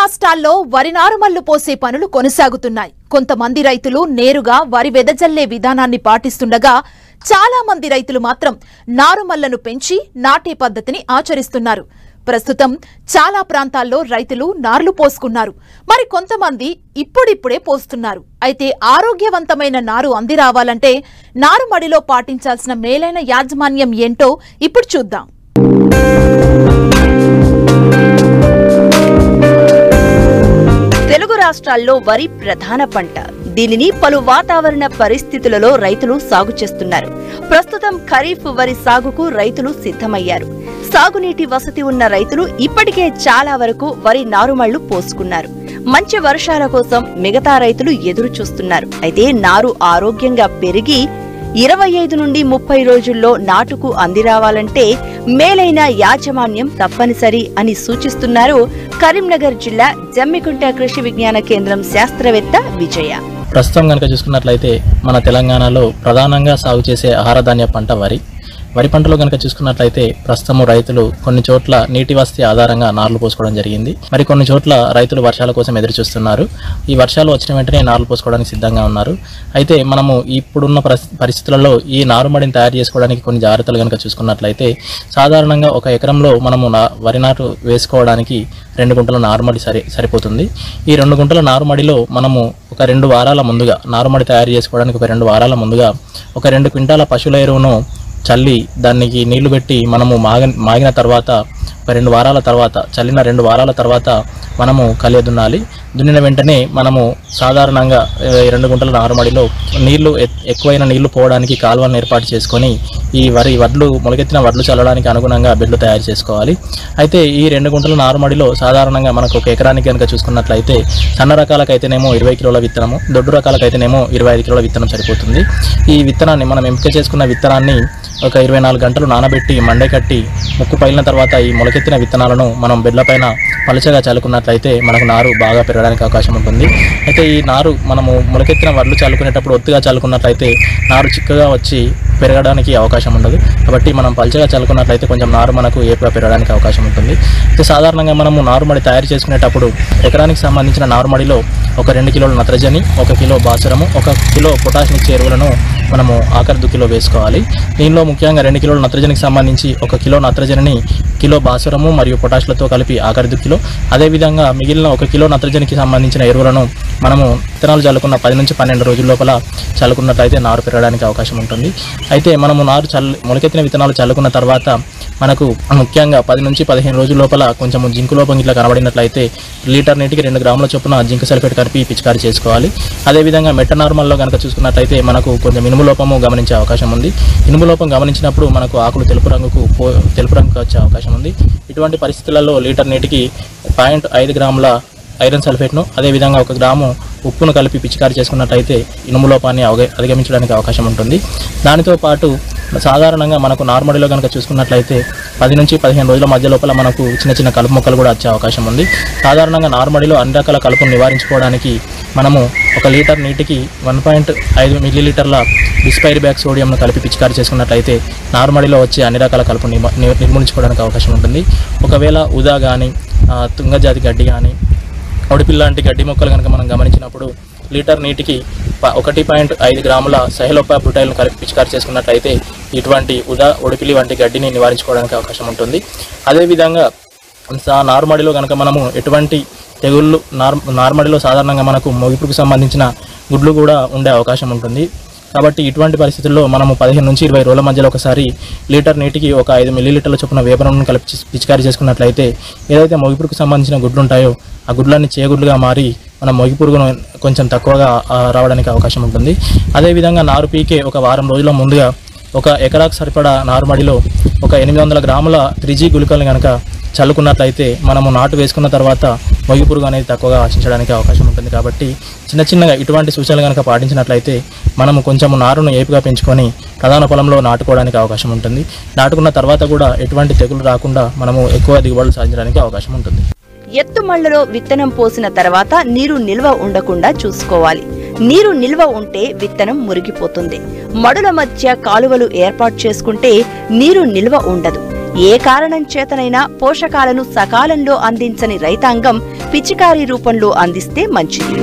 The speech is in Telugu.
రాష్ట్రాల్లో వరి నారుమళ్లు పోసే పనులు కొనసాగుతున్నాయి. కొంతమంది రైతులు నేరుగా వరి వెదజల్లే విధానాన్ని పాటిస్తుండగా చాలా మంది రైతులు మాత్రం నారుమళ్లను పెంచి నాటే పద్ధతిని ఆచరిస్తున్నారు. ప్రస్తుతం చాలా ప్రాంతాల్లో రైతులు నార్లు పోసుకున్నారు. మరి కొంతమంది ఇప్పుడిప్పుడే పోస్తున్నారు. అయితే ఆరోగ్యవంతమైన నారు అంది రావాలంటే నారుమడిలో పాటించాల్సిన మేలైన యాజమాన్యం ఏంటో ఇప్పుడు చూద్దాం. తెలుగు రాష్ట్రాల్లో వరి ప్రధాన పంట. దీనిని పలు వాతావరణ పరిస్థితులలో రైతులు సాగు చేస్తున్నారు. ప్రస్తుతం ఖరీఫ్ వరి సాగుకు రైతులు సిద్ధమయ్యారు. సాగునీటి వసతి ఉన్న రైతులు ఇప్పటికే చాలా వరకు వరి నారుమళ్లు పోసుకున్నారు. మంచి వర్షాల కోసం మిగతా రైతులు ఎదురు చూస్తున్నారు. అయితే నారు ఆరోగ్యంగా పెరిగి 25 నుండి 30 రోజుల్లో నాటుకు అందిరావాలంటే మేలైన యాజమాన్యం తప్పనిసరి అని సూచిస్తున్నారు కరీంనగర్ జిల్లా జమ్మికుంట కృషి విజ్ఞాన కేంద్రం శాస్త్రవేత్త విజయ. ప్రస్తుతం కనుక చూసుకున్నట్లయితే మన తెలంగాణలో ప్రధానంగా సాగు చేసే ఆహార ధాన్య పంట వరి పంటలో కనుక చూసుకున్నట్లయితే ప్రస్తుతం రైతులు కొన్ని చోట్ల నీటి వసతి ఆధారంగా నార్లు పోసుకోవడం జరిగింది. మరి కొన్ని చోట్ల రైతులు వర్షాల కోసం ఎదురు చూస్తున్నారు. ఈ వర్షాలు వచ్చిన వెంటనే నార్లు పోసుకోవడానికి సిద్ధంగా ఉన్నారు. అయితే మనము ఇప్పుడున్న పరిస్థితులలో ఈ నారుమడిని తయారు చేసుకోవడానికి కొన్ని జాగ్రత్తలు కనుక చూసుకున్నట్లయితే సాధారణంగా ఒక ఎకరంలో మనము వరి నాటు వేసుకోవడానికి 2 గుంటల నారుమడి సరిపోతుంది. ఈ 2 గుంటల నారుమడిలో మనము ఒక 2 వారాల ముందుగా నారుమడి తయారు చేసుకోవడానికి ఒక 2 వారాల ముందుగా ఒక 2 క్వింటాల పశువుల ఎరువును చల్లి దానికి నీళ్లు పెట్టి మనము మాగిన తర్వాత ఒక 2 వారాల తర్వాత చల్లిన 2 వారాల తర్వాత మనము కలియ దున్నాలి. దున్నిన వెంటనే మనము సాధారణంగా 2 గుంటల నారుమడిలో నీళ్లు ఎక్కువైన నీళ్లు పోవడానికి కాలువలను ఏర్పాటు చేసుకొని ఈ మొలకెత్తిన వడ్లు చల్లడానికి అనుగుణంగా బెడ్లు తయారు చేసుకోవాలి. అయితే ఈ 2 గుంటల నారుమడిలో సాధారణంగా మనకు ఒక ఎకరానికి కనుక చూసుకున్నట్లయితే సన్న రకాలకైతేనేమో 20 కిలోల విత్తనము, దొడ్డు రకాలకైతేనేమో 25 కిలోల విత్తనం సరిపోతుంది. ఈ విత్తనాన్ని మనం ఎంపిక చేసుకున్న విత్తనాన్ని ఒక 24 గంటలు నానబెట్టి మండే కట్టి ముక్కు పైలిన తర్వాత ఈ మొలకెత్తిన విత్తనాలను మనం బెడ్ల పైన పలుచగా చల్లుకున్నట్లయితే మనకు నారు బాగా పెరగడానికి అవకాశం ఉంటుంది. అయితే ఈ నారు మనము మొలకెత్తిన వడ్లు చల్లుకునేటప్పుడు ఒత్తుగా చల్లుకున్నట్లయితే నారు చిక్కగా వచ్చి పెరగడానికి అవకాశం ఉండదు. కాబట్టి మనం పలుచగా చల్లుకున్నట్లయితే కొంచెం నారు మనకు ఏపుగా పెరగడానికి అవకాశం ఉంటుంది. అయితే సాధారణంగా మనము నారుమడి తయారు చేసుకునేటప్పుడు ఎకరానికి సంబంధించిన నారుమడిలో ఒక 2 కిలోల నత్రజని, 1 కిలో భాస్వరము, 1 కిలో పొటాషియం ఎరువులను మనము ఆఖరి దుక్కిలో వేసుకోవాలి. దీనిలో ముఖ్యంగా 2 కిలోల నత్రజనికి సంబంధించి 1 కిలో నత్రజనిని కిలో భాస్వరము మరియు పొటాషులతో కలిపి ఆఖరి దుక్కిలో, అదేవిధంగా మిగిలిన 1 కిలో నత్రజనికి సంబంధించిన ఎరువులను మనము విత్తనాలు చల్లుకున్న 10 నుంచి 12 రోజుల లోపల చల్లుకున్నట్లయితే నారు పెరగడానికి అవకాశం ఉంటుంది. అయితే మనము మొలకెత్తిన విత్తనాలు చల్లుకున్న తర్వాత మనకు ముఖ్యంగా 10 నుంచి 15 రోజుల లోపల కొంచెం జింకు లోపం ఇట్లా కనబడినట్లయితే లీటర్ నీటికి 2 గ్రాముల చొప్పున జింక్ సల్ఫేట్ కలిపి పిచికారీ చేసుకోవాలి. అదేవిధంగా మెట్ట నార్మల్లో కనుక చూసుకున్నట్లయితే మనకు కొంచెం ఇనుము లోపము గమనించే అవకాశం ఉంది. ఇనుము లోపం గమనించినప్పుడు మనకు ఆకులు తెలుపు రంగుకు వచ్చే అవకాశం ఉంది. ఇటువంటి పరిస్థితులలో లీటర్ నీటికి 0.5 గ్రాముల ఐరన్ సల్ఫేట్ను, అదేవిధంగా 1 గ్రాము ఉప్పును కలిపి పిచికారీ చేసుకున్నట్లయితే ఇనుము లోపాన్ని అధిగమించడానికి అవకాశం ఉంటుంది. దానితో పాటు సాధారణంగా మనకు నార్మడిలో కనుక చూసుకున్నట్లయితే 10 నుంచి 15 రోజుల మధ్య లోపల మనకు చిన్న చిన్న కలుపు మొక్కలు కూడా వచ్చే అవకాశం ఉంది. సాధారణంగా నార్మడిలో అన్ని రకాల కలుపును నివారించుకోవడానికి మనము 1 లీటర్ నీటికి 1.5 మిల్లీలీటర్ల బిస్పైరిబ్యాక్ సోడియంను కలిపి పిచికారీ చేసుకున్నట్లయితే నార్మడిలో వచ్చే అన్ని రకాల కలుపు నిర్మూలించుకోవడానికి అవకాశం ఉంటుంది. ఒకవేళ ఉదా కానీ తుంగజాతి గడ్డి కానీ ఒడిపిల్ లాంటి గడ్డి మొక్కలు కనుక మనం గమనించినప్పుడు లీటర్ నీటికి 1.5 గ్రాముల సహలోపా బ్రుటైల్ను కలిపి పిచికారీ చేసుకున్నట్లయితే ఇటువంటి ఒడిపిలి వంటి గడ్డిని నివారించుకోవడానికి అవకాశం ఉంటుంది. అదేవిధంగా నారుమడిలో కనుక మనము ఎటువంటి తెగుళ్ళు నారుమడిలో సాధారణంగా మనకు మొగిపురుకు సంబంధించిన గుడ్లు కూడా ఉండే అవకాశం ఉంటుంది. కాబట్టి ఇటువంటి పరిస్థితుల్లో మనము 15 నుంచి 20 రోజుల మధ్యలో ఒకసారి లీటర్ నీటికి ఒక 5 మిల్లీలీటర్ల చొప్పున వేపనను కలిపి పిచికారీ చేసుకున్నట్లయితే ఏదైతే మొగిపురుకు సంబంధించిన గుడ్లు ఉంటాయో ఆ గుడ్లన్నీ చేగుడ్లుగా మారి మన మొగిపురుగును కొంచెం తక్కువగా రావడానికి అవకాశం ఉంటుంది. అదేవిధంగా నారు పీకే ఒక వారం రోజుల ముందుగా 1 ఎకరాకు సరిపడా నారుమడిలో ఒక 800 గ్రాముల 3G గుళికలను కనుక చల్లుకున్నట్లయితే మనము నాటు వేసుకున్న తర్వాత మొగిపురుగు అనేది తక్కువగా ఆశించడానికి అవకాశం ఉంటుంది. కాబట్టి చిన్నగా ఇటువంటి సూచనలు కనుక పాటించినట్లయితే మనము కొంచెం నారును ఏపుగా పెంచుకొని ప్రధాన పొలంలో నాటుకోవడానికి అవకాశం ఉంటుంది. నాటుకున్న తర్వాత కూడా ఎటువంటి తెగులు రాకుండా మనము ఎక్కువ దిగుబడులు సాధించడానికి అవకాశం ఉంటుంది. ఎత్తుమళ్లలో విత్తనం పోసిన తర్వాత నీరు నిల్వ ఉండకుండా చూసుకోవాలి. నీరు నిల్వ ఉంటే విత్తనం మురిగిపోతుంది. మడుల మధ్య కాలువలు ఏర్పాటు చేసుకుంటే నీరు నిల్వ ఉండదు. ఏ కారణం చేతనైనా పోషకాలను సకాలంలో అందించని రైతాంగం పిచికారీ రూపంలో అందిస్తే మంచిది.